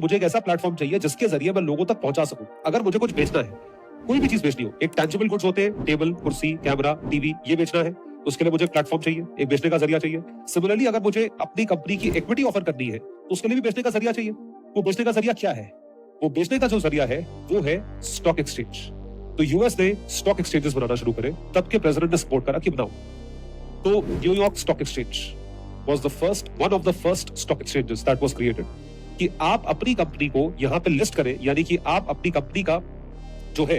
मुझे एक ऐसा प्लेटफॉर्म चाहिए जिसके जरिए मैं लोगों तक पहुंचा सकूं। अगर मुझे कुछ बेचना है, कोई भी चीज बेचनी हो, एक टैंजिबल गुड्स होते हैं, टेबल, कुर्सी, कैमरा, टीवी, ये बेचना है, उसके लिए मुझे एक प्लेटफॉर्म चाहिए, एक बेचने का जरिया चाहिए। सिमिलरली अगर मुझे अपनी कंपनी की इक्विटी ऑफर करनी है, तो उसके लिए भी बेचने का जरिया चाहिए। वो बेचने का जरिया क्या है? वो बेचने का जो जरिया है वो है स्टॉक एक्सचेंज। तो यूएस ने स्टॉक एक्सचेंजेस बनाना शुरू करे, तब के प्रेसिडेंट ने सपोर्ट करा कि बनाओ। तो New York stock exchange was the one of the first stock exchanges that was created कि आप अपनी कंपनी को यहां पे लिस्ट करें, यानी कि आप अपनी कंपनी का जो है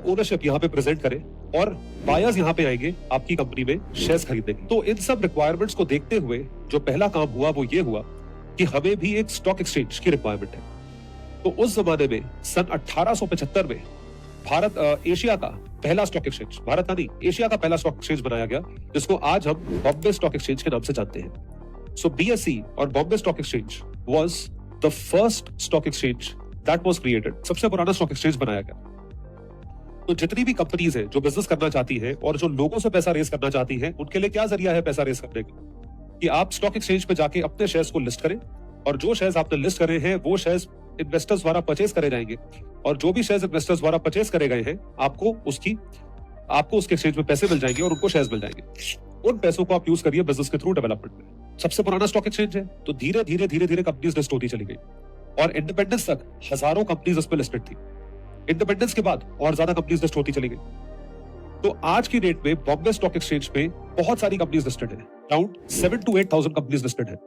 ओनरशिप यहां पे प्रेजेंट करें और बायर्स यहां पे आएंगे आपकी कंपनी में शेयर्स खरीदेंगे। तो इन सब रिक्वायरमेंट्स को देखते हुए जो पहला काम हुआ वो ये हुआ कि हमें भी एक स्टॉक एक्सचेंज की रिक्वायरमेंट है। तो उस जमाने में सन 1875 में भारत एशिया का पहला स्टॉक एक्सचेंज, भारत का नहीं, एशिया का पहला स्टॉक एक्सचेंज बनाया गया, जिसको आज हम बॉम्बे स्टॉक एक्सचेंज के नाम से जानते हैं। सो बीएसई और Bombay stock exchange was the first stock exchange that was created. सबसे पुराना स्टॉक एक्सचेंज बनाया गया। तो जितनी भी कंपनीज है जो बिजनेस करना चाहती है और जो लोगों से पैसा रेज करना चाहती है, उनके लिए क्या जरिया है पैसा रेज करने का? कि आप स्टॉक एक्सचेंज पे जाके अपने शेयर्स को लिस्ट करें और जो शेयर्स आपने लिस्ट करे हैं वो शेयर्स इन्वेस्टर्स द्वारा परचेज करे जाएंगे और जो भी शेयर्स इन्वेस्टर्स द्वारा परचेज करे गए हैं आपको उसके एक्सचेंज में पैसे मिल जाएंगे और उनको शेयर्स मिल जाएंगे। उन पैसों को आप यूज करिए बिजनेस के थ्रू डेवलपमेंट में। सबसे पुराना स्टॉक एक्सचेंज है, तो धीरे धीरे कंपनीज लिस्ट होती चली गई और इंडिपेंडेंस तक हजारों कंपनीज उस पर लिस्टेड थी। इंडिपेंडेंस के बाद और ज्यादा कंपनीज लिस्ट होती चली गई। तो आज की डेट में बॉम्बे स्टॉक एक्सचेंज पे बहुत सारी कंपनीज लिस्टेड है, अराउंड 7,000 to 8,000 कंपनीज लिस्टेड है।